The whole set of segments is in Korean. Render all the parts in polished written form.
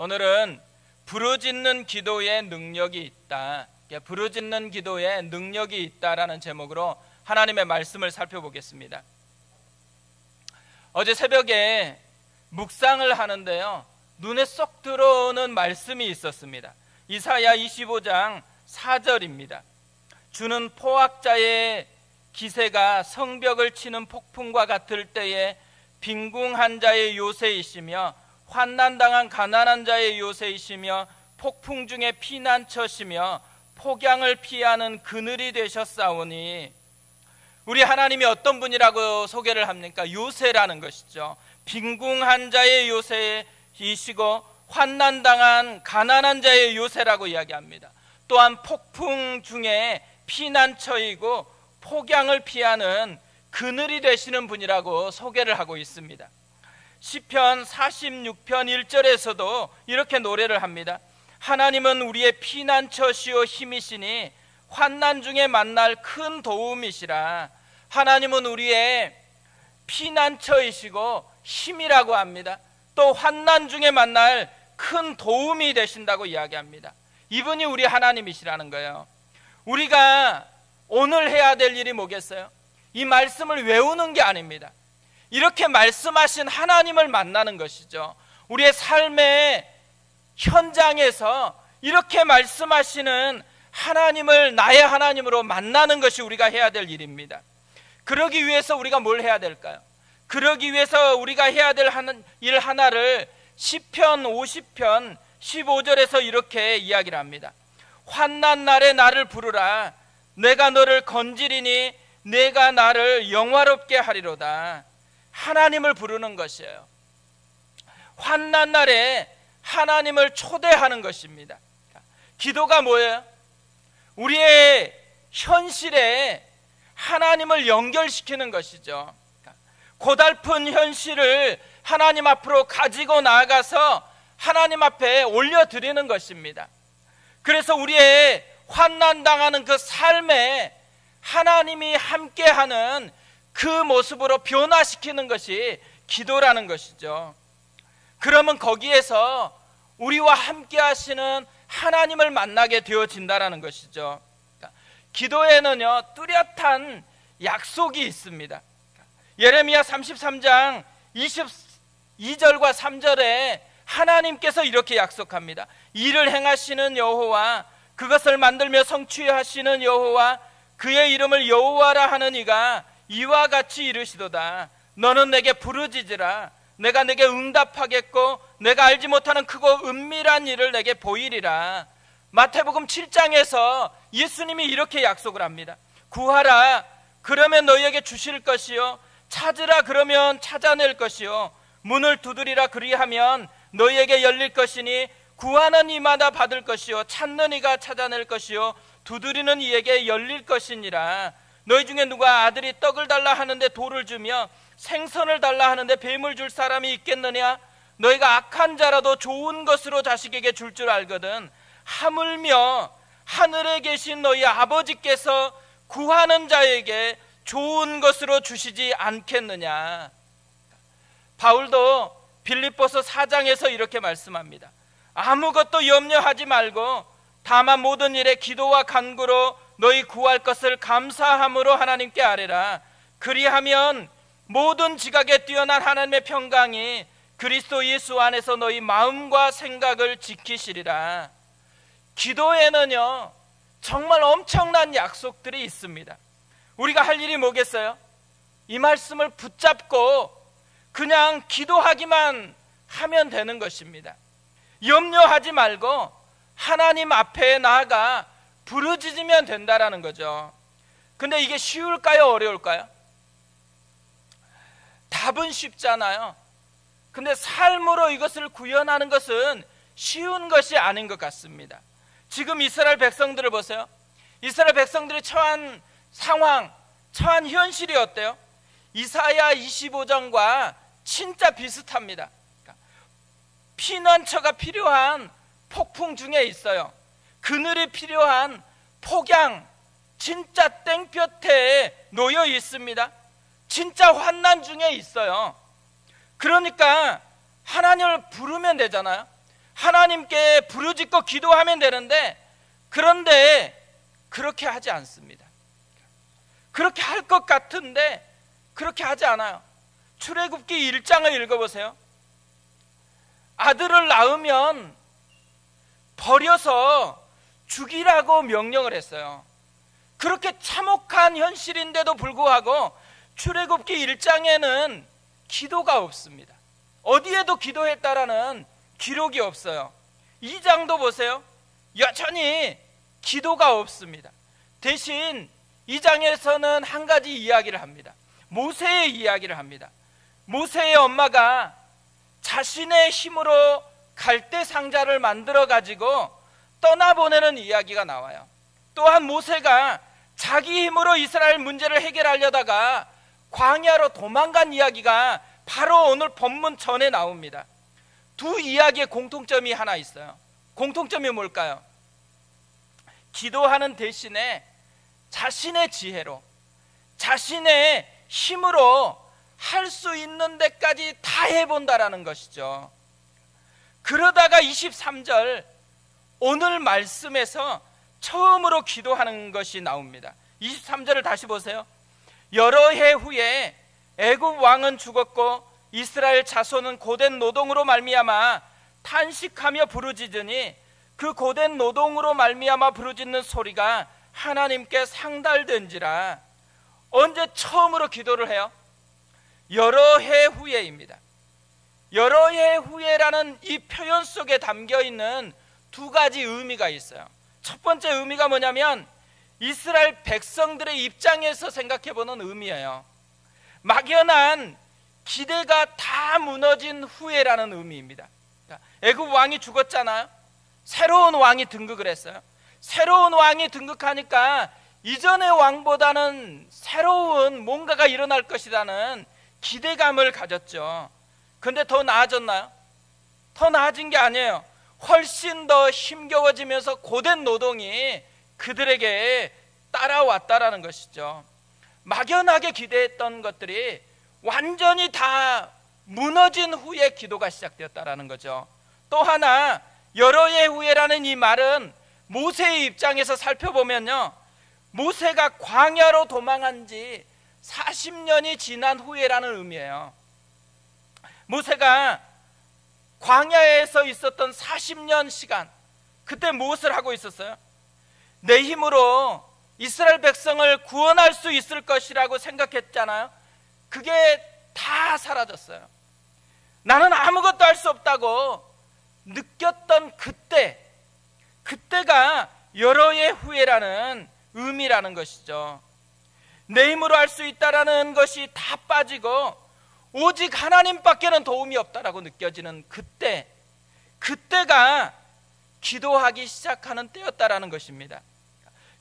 오늘은 부르짖는 기도에 능력이 있다, 부르짖는 기도에 능력이 있다라는 제목으로 하나님의 말씀을 살펴보겠습니다. 어제 새벽에 묵상을 하는데요, 눈에 쏙 들어오는 말씀이 있었습니다. 이사야 25장 4절입니다. 주는 포악자의 기세가 성벽을 치는 폭풍과 같을 때에 빈궁한 자의 요새이시며 환난당한 가난한 자의 요새이시며 폭풍 중에 피난처시며 폭양을 피하는 그늘이 되셨사오니, 우리 하나님이 어떤 분이라고 소개를 합니까? 요새라는 것이죠. 빈궁한 자의 요새이시고 환난당한 가난한 자의 요새라고 이야기합니다. 또한 폭풍 중에 피난처이고 폭양을 피하는 그늘이 되시는 분이라고 소개를 하고 있습니다. 시편 46편 1절에서도 이렇게 노래를 합니다. 하나님은 우리의 피난처시오 힘이시니 환난 중에 만날 큰 도움이시라. 하나님은 우리의 피난처이시고 힘이라고 합니다. 또 환난 중에 만날 큰 도움이 되신다고 이야기합니다. 이분이 우리 하나님이시라는 거예요. 우리가 오늘 해야 될 일이 뭐겠어요? 이 말씀을 외우는 게 아닙니다. 이렇게 말씀하신 하나님을 만나는 것이죠. 우리의 삶의 현장에서 이렇게 말씀하시는 하나님을 나의 하나님으로 만나는 것이 우리가 해야 될 일입니다. 그러기 위해서 우리가 뭘 해야 될까요? 그러기 위해서 우리가 해야 될 일 하나를 시편 50편 15절에서 이렇게 이야기를 합니다. 환난 날에 나를 부르라. 내가 너를 건지리니 내가 나를 영화롭게 하리로다. 하나님을 부르는 것이에요. 환난 날에 하나님을 초대하는 것입니다. 기도가 뭐예요? 우리의 현실에 하나님을 연결시키는 것이죠. 고달픈 현실을 하나님 앞으로 가지고 나아가서 하나님 앞에 올려드리는 것입니다. 그래서 우리의 환난당하는 그 삶에 하나님이 함께하는 그 모습으로 변화시키는 것이 기도라는 것이죠. 그러면 거기에서 우리와 함께 하시는 하나님을 만나게 되어진다라는 것이죠. 기도에는요, 뚜렷한 약속이 있습니다. 예레미야 33장 22절과 3절에 하나님께서 이렇게 약속합니다. 이를 행하시는 여호와, 그것을 만들며 성취하시는 여호와, 그의 이름을 여호와라 하는 이가 이와 같이 이르시도다. 너는 내게 부르짖으라. 내가 내게 응답하겠고 내가 알지 못하는 크고 은밀한 일을 내게 보이리라. 마태복음 7장에서 예수님이 이렇게 약속을 합니다. 구하라, 그러면 너희에게 주실 것이요, 찾으라, 그러면 찾아낼 것이요, 문을 두드리라, 그리하면 너희에게 열릴 것이니 구하는 이마다 받을 것이요, 찾는 이가 찾아낼 것이요, 두드리는 이에게 열릴 것이니라. 너희 중에 누가 아들이 떡을 달라 하는데 돌을 주며 생선을 달라 하는데 뱀을 줄 사람이 있겠느냐? 너희가 악한 자라도 좋은 것으로 자식에게 줄 줄 알거든. 하물며 하늘에 계신 너희 아버지께서 구하는 자에게 좋은 것으로 주시지 않겠느냐? 바울도 빌립보서 4장에서 이렇게 말씀합니다. 아무것도 염려하지 말고 다만 모든 일에 기도와 간구로 너희 구할 것을 감사함으로 하나님께 아뢰라. 그리하면 모든 지각에 뛰어난 하나님의 평강이 그리스도 예수 안에서 너희 마음과 생각을 지키시리라. 기도에는요, 정말 엄청난 약속들이 있습니다. 우리가 할 일이 뭐겠어요? 이 말씀을 붙잡고 그냥 기도하기만 하면 되는 것입니다. 염려하지 말고 하나님 앞에 나아가 부르짖으면 된다라는 거죠. 근데 이게 쉬울까요? 어려울까요? 답은 쉽잖아요. 근데 삶으로 이것을 구현하는 것은 쉬운 것이 아닌 것 같습니다. 지금 이스라엘 백성들을 보세요. 이스라엘 백성들이 처한 상황, 처한 현실이 어때요? 이사야 25장과 진짜 비슷합니다. 피난처가 필요한 폭풍 중에 있어요. 그늘이 필요한 폭양, 진짜 땡볕에 놓여 있습니다. 진짜 환난 중에 있어요. 그러니까 하나님을 부르면 되잖아요. 하나님께 부르짖고 기도하면 되는데, 그런데 그렇게 하지 않습니다. 그렇게 할 것 같은데 그렇게 하지 않아요. 출애굽기 1장을 읽어보세요. 아들을 낳으면 버려서 죽이라고 명령을 했어요. 그렇게 참혹한 현실인데도 불구하고 출애굽기 1장에는 기도가 없습니다. 어디에도 기도했다라는 기록이 없어요. 2장도 보세요. 여전히 기도가 없습니다. 대신 2장에서는 한 가지 이야기를 합니다. 모세의 이야기를 합니다. 모세의 엄마가 자신의 힘으로 갈대 상자를 만들어 가지고 떠나보내는 이야기가 나와요. 또한 모세가 자기 힘으로 이스라엘 문제를 해결하려다가 광야로 도망간 이야기가 바로 오늘 본문 전에 나옵니다. 두 이야기의 공통점이 하나 있어요. 공통점이 뭘까요? 기도하는 대신에 자신의 지혜로, 자신의 힘으로 할 수 있는 데까지 다 해본다라는 것이죠. 그러다가 23절 오늘 말씀에서 처음으로 기도하는 것이 나옵니다. 23절을 다시 보세요. 여러 해 후에 애굽 왕은 죽었고 이스라엘 자손은 고된 노동으로 말미암아 탄식하며 부르짖으니 그 고된 노동으로 말미암아 부르짖는 소리가 하나님께 상달된지라. 언제 처음으로 기도를 해요? 여러 해 후에입니다. 여러 해 후에라는 이 표현 속에 담겨 있는 두 가지 의미가 있어요. 첫 번째 의미가 뭐냐면 이스라엘 백성들의 입장에서 생각해보는 의미예요. 막연한 기대가 다 무너진 후에라는 의미입니다. 애굽 왕이 죽었잖아요. 새로운 왕이 등극을 했어요. 새로운 왕이 등극하니까 이전의 왕보다는 새로운 뭔가가 일어날 것이라는 기대감을 가졌죠. 근데 더 나아졌나요? 더 나아진 게 아니에요. 훨씬 더 힘겨워지면서 고된 노동이 그들에게 따라왔다라는 것이죠. 막연하게 기대했던 것들이 완전히 다 무너진 후에 기도가 시작되었다라는 거죠. 또 하나, 여러 해 후에라는 이 말은 모세의 입장에서 살펴보면요, 모세가 광야로 도망한 지 40년이 지난 후에라는 의미예요. 모세가 광야에서 있었던 40년 시간, 그때 무엇을 하고 있었어요? 내 힘으로 이스라엘 백성을 구원할 수 있을 것이라고 생각했잖아요. 그게 다 사라졌어요. 나는 아무것도 할 수 없다고 느꼈던 그때가 여러 해 후에라는 의미라는 것이죠. 내 힘으로 할 수 있다라는 것이 다 빠지고 오직 하나님밖에는 도움이 없다라고 느껴지는 그때가 기도하기 시작하는 때였다라는 것입니다.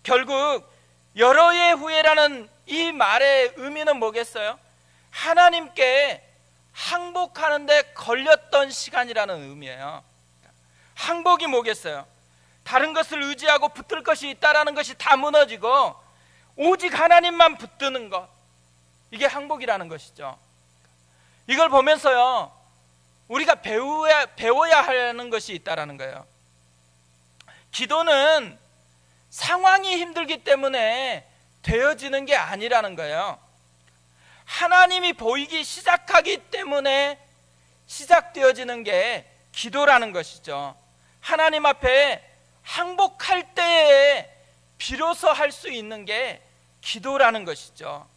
결국 여러 해 후에라는 이 말의 의미는 뭐겠어요? 하나님께 항복하는 데 걸렸던 시간이라는 의미예요. 항복이 뭐겠어요? 다른 것을 의지하고 붙들 것이 있다라는 것이 다 무너지고 오직 하나님만 붙드는 것, 이게 항복이라는 것이죠. 이걸 보면서요, 우리가 배워야 하는 것이 있다라는 거예요. 기도는 상황이 힘들기 때문에 되어지는 게 아니라는 거예요. 하나님이 보이기 시작하기 때문에 시작되어지는 게 기도라는 것이죠. 하나님 앞에 항복할 때에 비로소 할 수 있는 게 기도라는 것이죠.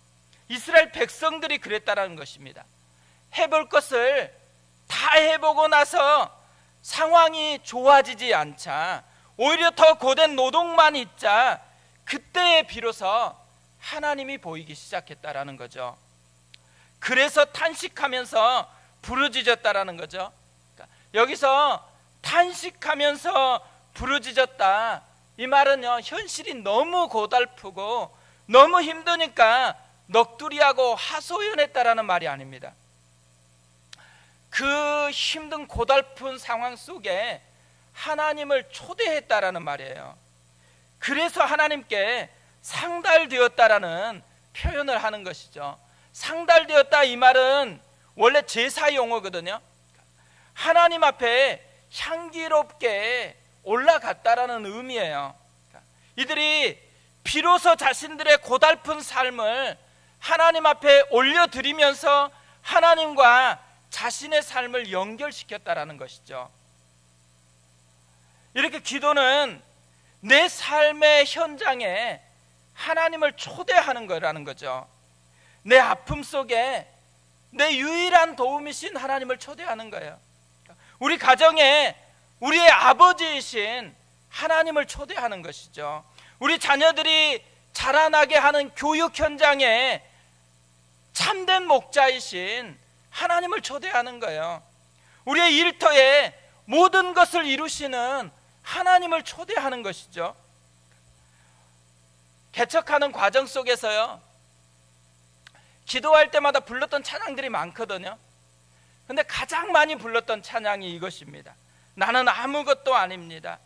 이스라엘 백성들이 그랬다라는 것입니다. 해볼 것을 다 해보고 나서 상황이 좋아지지 않자, 오히려 더 고된 노동만 있자, 그때에 비로소 하나님이 보이기 시작했다라는 거죠. 그래서 탄식하면서 부르짖었다라는 거죠. 여기서 탄식하면서 부르짖었다, 이 말은요, 현실이 너무 고달프고 너무 힘드니까 넋두리하고 하소연했다라는 말이 아닙니다. 그 힘든 고달픈 상황 속에 하나님을 초대했다라는 말이에요. 그래서 하나님께 상달되었다라는 표현을 하는 것이죠. 상달되었다, 이 말은 원래 제사 용어거든요. 하나님 앞에 향기롭게 올라갔다라는 의미예요. 이들이 비로소 자신들의 고달픈 삶을 하나님 앞에 올려드리면서 하나님과 자신의 삶을 연결시켰다라는 것이죠. 이렇게 기도는 내 삶의 현장에 하나님을 초대하는 거라는 거죠. 내 아픔 속에 내 유일한 도움이신 하나님을 초대하는 거예요. 우리 가정에 우리의 아버지이신 하나님을 초대하는 것이죠. 우리 자녀들이 자라나게 하는 교육 현장에 참된 목자이신 하나님을 초대하는 거예요. 우리의 일터에 모든 것을 이루시는 하나님을 초대하는 것이죠. 개척하는 과정 속에서요, 기도할 때마다 불렀던 찬양들이 많거든요. 근데 가장 많이 불렀던 찬양이 이것입니다. 나는 아무것도 아닙니다.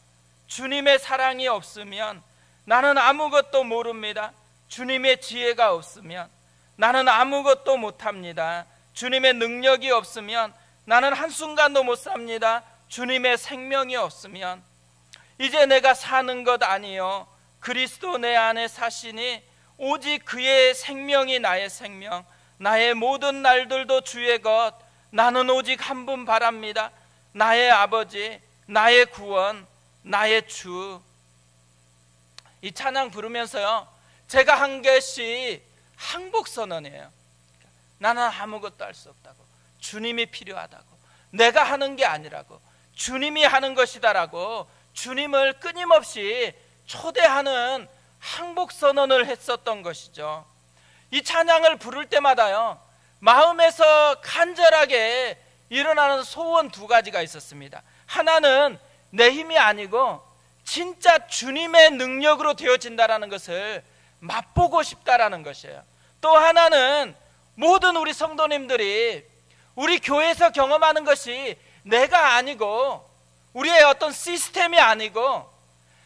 주님의 사랑이 없으면 나는 아무것도 모릅니다. 주님의 지혜가 없으면 나는 아무것도 못합니다. 주님의 능력이 없으면 나는 한순간도 못 삽니다. 주님의 생명이 없으면 이제 내가 사는 것 아니요 그리스도 내 안에 사시니 오직 그의 생명이 나의 생명, 나의 모든 날들도 주의 것, 나는 오직 한 분 바랍니다. 나의 아버지, 나의 구원, 나의 주. 이 찬양 부르면서요, 제가 한 것이 항복선언이에요. 나는 아무것도 할 수 없다고, 주님이 필요하다고, 내가 하는 게 아니라고, 주님이 하는 것이다라고 주님을 끊임없이 초대하는 항복선언을 했었던 것이죠. 이 찬양을 부를 때마다요, 마음에서 간절하게 일어나는 소원 두 가지가 있었습니다. 하나는 내 힘이 아니고 진짜 주님의 능력으로 되어진다라는 것을 맛보고 싶다라는 것이에요. 또 하나는 모든 우리 성도님들이 우리 교회에서 경험하는 것이 내가 아니고 우리의 어떤 시스템이 아니고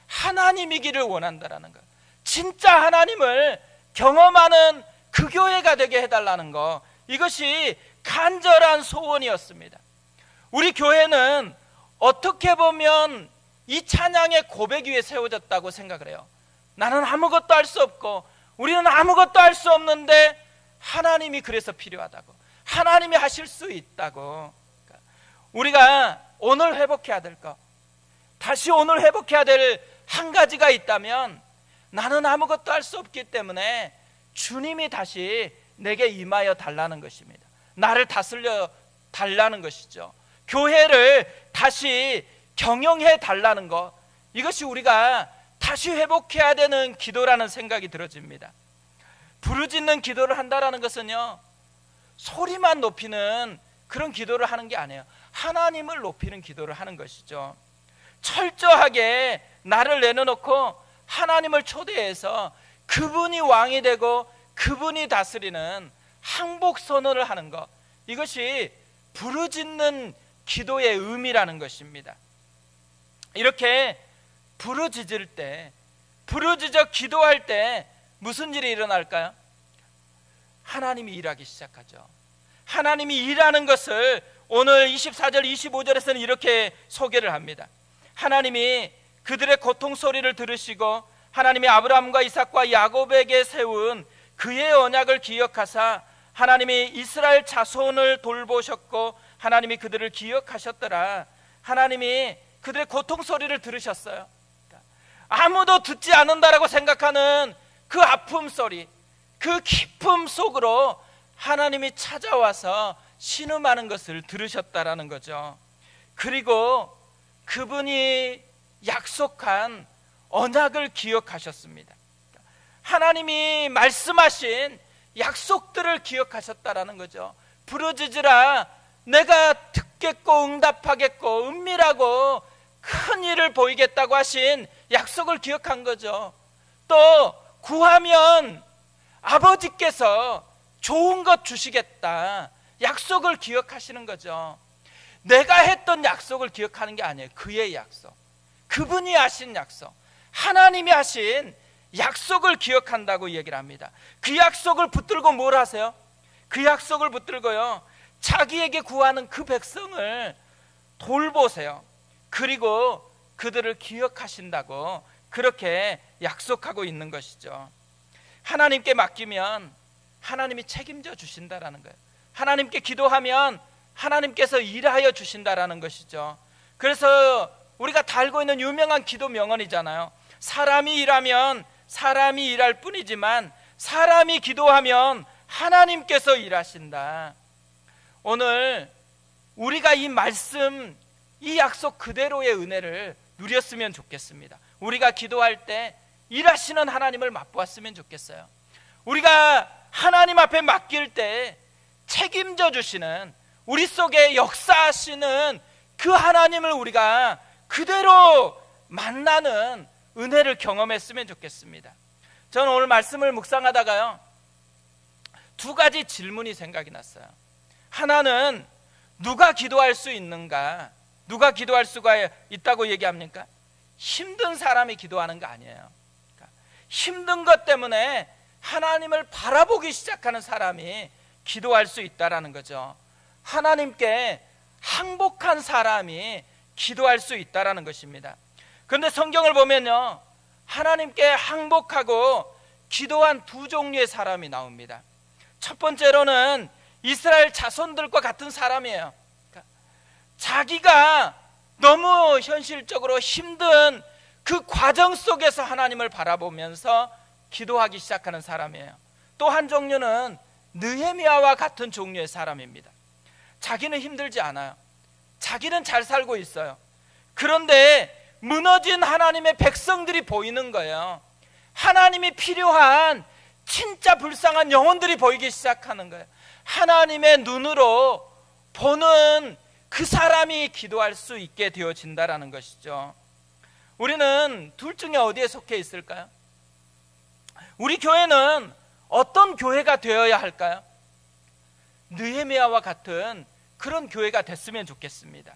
하나님이기를 원한다라는 것. 진짜 하나님을 경험하는 그 교회가 되게 해달라는 것. 이것이 간절한 소원이었습니다. 우리 교회는 어떻게 보면 이 찬양의 고백 위에 세워졌다고 생각을 해요. 나는 아무것도 할 수 없고 우리는 아무것도 할 수 없는데 하나님이 그래서 필요하다고, 하나님이 하실 수 있다고. 우리가 오늘 회복해야 될 것, 다시 오늘 회복해야 될 한 가지가 있다면 나는 아무것도 할 수 없기 때문에 주님이 다시 내게 임하여 달라는 것입니다. 나를 다스려 달라는 것이죠. 교회를 다시 경영해 달라는 것, 이것이 우리가 다시 회복해야 되는 기도라는 생각이 들어집니다. 부르짖는 기도를 한다라는 것은요, 소리만 높이는 그런 기도를 하는 게 아니에요. 하나님을 높이는 기도를 하는 것이죠. 철저하게 나를 내려놓고 하나님을 초대해서 그분이 왕이 되고 그분이 다스리는 항복 선언을 하는 것, 이것이 부르짖는 기도의 의미라는 것입니다. 이렇게 부르짖을 때, 부르짖어 기도할 때 무슨 일이 일어날까요? 하나님이 일하기 시작하죠. 하나님이 일하는 것을 오늘 24절 25절에서는 이렇게 소개를 합니다. 하나님이 그들의 고통 소리를 들으시고 하나님이 아브라함과 이삭과 야곱에게 세운 그의 언약을 기억하사 하나님이 이스라엘 자손을 돌보셨고 하나님이 그들을 기억하셨더라. 하나님이 그들의 고통 소리를 들으셨어요. 아무도 듣지 않는다라고 생각하는 그 아픔 소리, 그 기쁨 속으로 하나님이 찾아와서 신음하는 것을 들으셨다라는 거죠. 그리고 그분이 약속한 언약을 기억하셨습니다. 하나님이 말씀하신 약속들을 기억하셨다라는 거죠. 부르짖으라 내가 듣겠고 응답하겠고 은밀하고 큰 일을 보이겠다고 하신 약속을 기억한 거죠. 또 구하면 아버지께서 좋은 것 주시겠다 약속을 기억하시는 거죠. 내가 했던 약속을 기억하는 게 아니에요. 그의 약속, 그분이 하신 약속, 하나님이 하신 약속을 기억한다고 얘기를 합니다. 그 약속을 붙들고 뭘 하세요? 그 약속을 붙들고요, 자기에게 구하는 그 백성을 돌보세요. 그리고 그들을 기억하신다고 그렇게 약속하고 있는 것이죠. 하나님께 맡기면 하나님이 책임져 주신다라는 거예요. 하나님께 기도하면 하나님께서 일하여 주신다라는 것이죠. 그래서 우리가 다 알고 있는 유명한 기도 명언이잖아요. 사람이 일하면 사람이 일할 뿐이지만 사람이 기도하면 하나님께서 일하신다. 오늘 우리가 이 말씀, 이 약속 그대로의 은혜를 누렸으면 좋겠습니다. 우리가 기도할 때 일하시는 하나님을 맛보았으면 좋겠어요. 우리가 하나님 앞에 맡길 때 책임져 주시는, 우리 속에 역사하시는 그 하나님을 우리가 그대로 만나는 은혜를 경험했으면 좋겠습니다. 저는 오늘 말씀을 묵상하다가요, 두 가지 질문이 생각이 났어요. 하나는 누가 기도할 수 있는가? 누가 기도할 수가 있다고 얘기합니까? 힘든 사람이 기도하는 거 아니에요. 그러니까 힘든 것 때문에 하나님을 바라보기 시작하는 사람이 기도할 수 있다라는 거죠. 하나님께 항복한 사람이 기도할 수 있다라는 것입니다. 그런데 성경을 보면요, 하나님께 항복하고 기도한 두 종류의 사람이 나옵니다. 첫 번째로는 이스라엘 자손들과 같은 사람이에요. 그러니까 자기가 너무 현실적으로 힘든 그 과정 속에서 하나님을 바라보면서 기도하기 시작하는 사람이에요. 또 한 종류는 느헤미야와 같은 종류의 사람입니다. 자기는 힘들지 않아요. 자기는 잘 살고 있어요. 그런데 무너진 하나님의 백성들이 보이는 거예요. 하나님이 필요한 진짜 불쌍한 영혼들이 보이기 시작하는 거예요. 하나님의 눈으로 보는 그 사람이 기도할 수 있게 되어진다라는 것이죠. 우리는 둘 중에 어디에 속해 있을까요? 우리 교회는 어떤 교회가 되어야 할까요? 느헤미야와 같은 그런 교회가 됐으면 좋겠습니다.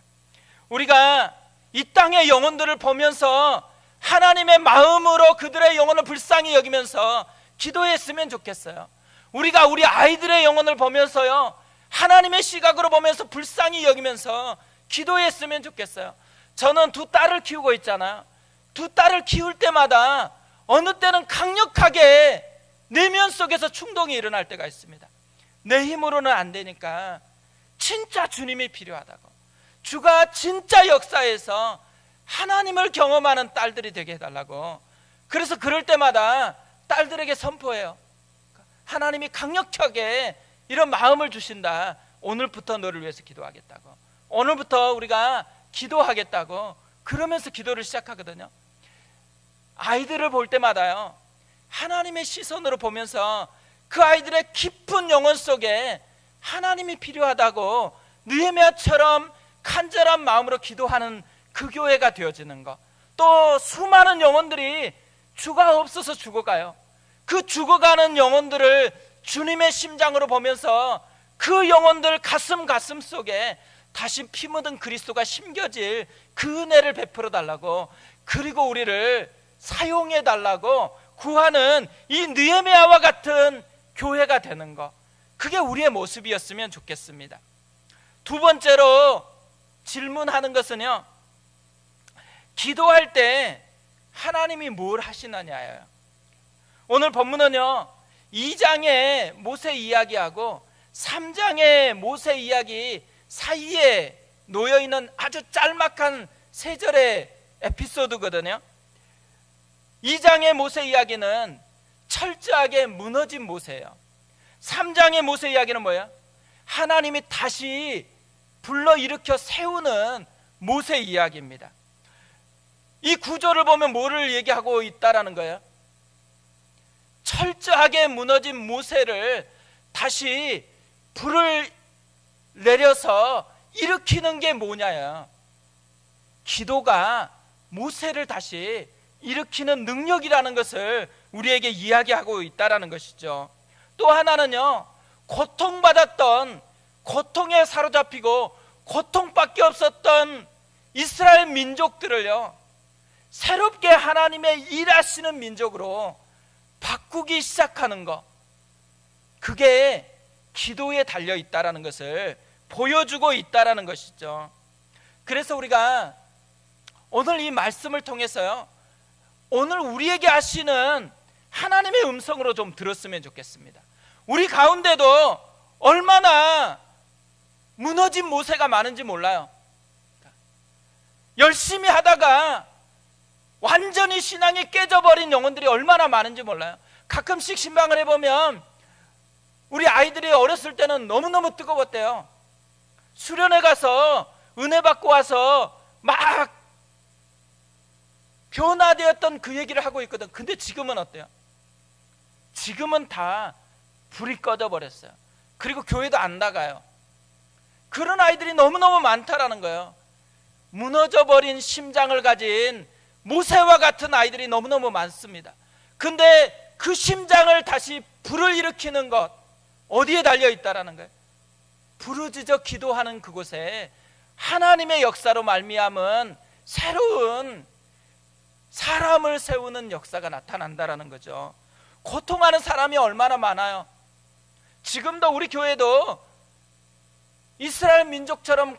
우리가 이 땅의 영혼들을 보면서 하나님의 마음으로 그들의 영혼을 불쌍히 여기면서 기도했으면 좋겠어요. 우리가 우리 아이들의 영혼을 보면서요, 하나님의 시각으로 보면서 불쌍히 여기면서 기도했으면 좋겠어요. 저는 두 딸을 키우고 있잖아요. 두 딸을 키울 때마다 어느 때는 강력하게 내면 속에서 충동이 일어날 때가 있습니다. 내 힘으로는 안 되니까 진짜 주님이 필요하다고, 주가 진짜 역사에서 하나님을 경험하는 딸들이 되게 해달라고. 그래서 그럴 때마다 딸들에게 선포해요. 하나님이 강력하게 이런 마음을 주신다. 오늘부터 너를 위해서 기도하겠다고, 오늘부터 우리가 기도하겠다고, 그러면서 기도를 시작하거든요. 아이들을 볼 때마다요, 하나님의 시선으로 보면서 그 아이들의 깊은 영혼 속에 하나님이 필요하다고 느헤미야처럼 간절한 마음으로 기도하는 그 교회가 되어지는 것. 또 수많은 영혼들이 주가 없어서 죽어가요. 그 죽어가는 영혼들을 주님의 심장으로 보면서 그 영혼들 가슴 속에 다시 피 묻은 그리스도가 심겨질 그 은혜를 베풀어 달라고, 그리고 우리를 사용해 달라고 구하는 이 느헤미야와 같은 교회가 되는 것, 그게 우리의 모습이었으면 좋겠습니다. 두 번째로 질문하는 것은요, 기도할 때 하나님이 뭘 하시느냐예요. 오늘 본문은요, 2장의 모세 이야기하고 3장의 모세 이야기 사이에 놓여있는 아주 짤막한 세 절의 에피소드거든요. 2장의 모세 이야기는 철저하게 무너진 모세예요. 3장의 모세 이야기는 뭐예요? 하나님이 다시 불러일으켜 세우는 모세 이야기입니다. 이 구조를 보면 뭐를 얘기하고 있다라는 거예요? 철저하게 무너진 모세를 다시 불을 내려서 일으키는 게 뭐냐요? 기도가 모세를 다시 일으키는 능력이라는 것을 우리에게 이야기하고 있다라는 것이죠. 또 하나는요, 고통받았던, 고통에 사로잡히고 고통밖에 없었던 이스라엘 민족들을요, 새롭게 하나님의 일하시는 민족으로 바꾸기 시작하는 것, 그게 기도에 달려 있다라는 것을 보여주고 있다라는 것이죠. 그래서 우리가 오늘 이 말씀을 통해서요, 오늘 우리에게 하시는 하나님의 음성으로 좀 들었으면 좋겠습니다. 우리 가운데도 얼마나 무너진 모세가 많은지 몰라요. 열심히 하다가 완전히 신앙이 깨져버린 영혼들이 얼마나 많은지 몰라요. 가끔씩 신방을 해보면 우리 아이들이 어렸을 때는 너무너무 뜨거웠대요. 수련회 가서 은혜 받고 와서 막 변화되었던 그 얘기를 하고 있거든. 근데 지금은 어때요? 지금은 다 불이 꺼져 버렸어요. 그리고 교회도 안 나가요. 그런 아이들이 너무너무 많다라는 거예요. 무너져 버린 심장을 가진 모세와 같은 아이들이 너무너무 많습니다. 근데 그 심장을 다시 불을 일으키는 것, 어디에 달려 있다라는 거예요? 부르짖어 기도하는 그곳에 하나님의 역사로 말미암은 새로운 사람을 세우는 역사가 나타난다라는 거죠. 고통하는 사람이 얼마나 많아요. 지금도 우리 교회도 이스라엘 민족처럼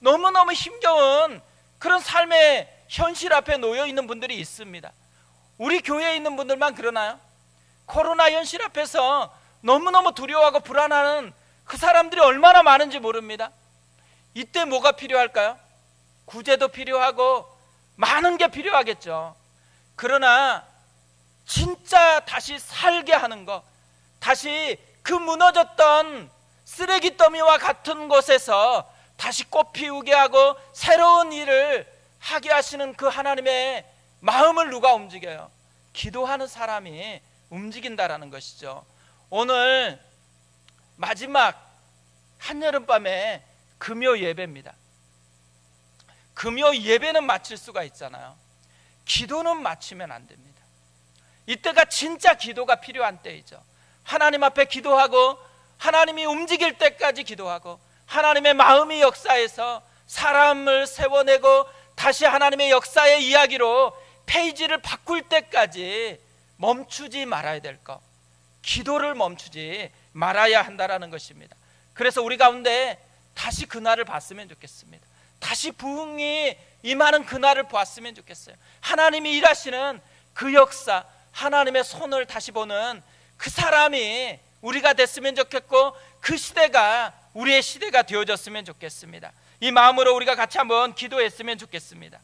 너무너무 힘겨운 그런 삶의 현실 앞에 놓여 있는 분들이 있습니다. 우리 교회에 있는 분들만 그러나요? 코로나 현실 앞에서 너무너무 두려워하고 불안하는 그 사람들이 얼마나 많은지 모릅니다. 이때 뭐가 필요할까요? 구제도 필요하고 많은 게 필요하겠죠. 그러나 진짜 다시 살게 하는 것, 다시 그 무너졌던 쓰레기 더미와 같은 곳에서 다시 꽃 피우게 하고 새로운 일을 하게 하시는 그 하나님의 마음을 누가 움직여요? 기도하는 사람이 움직인다라는 것이죠. 오늘 마지막 한여름밤에 금요 예배입니다. 금요 예배는 마칠 수가 있잖아요. 기도는 마치면 안 됩니다. 이때가 진짜 기도가 필요한 때이죠. 하나님 앞에 기도하고 하나님이 움직일 때까지 기도하고 하나님의 마음이 역사에서 사람을 세워내고 다시 하나님의 역사의 이야기로 페이지를 바꿀 때까지 멈추지 말아야 될 것, 기도를 멈추지 말아야 한다라는 것입니다. 그래서 우리 가운데 다시 그날을 봤으면 좋겠습니다. 다시 부흥이 임하는 그날을 보았으면 좋겠어요. 하나님이 일하시는 그 역사, 하나님의 손을 다시 보는 그 사람이 우리가 됐으면 좋겠고, 그 시대가 우리의 시대가 되어졌으면 좋겠습니다. 이 마음으로 우리가 같이 한번 기도했으면 좋겠습니다.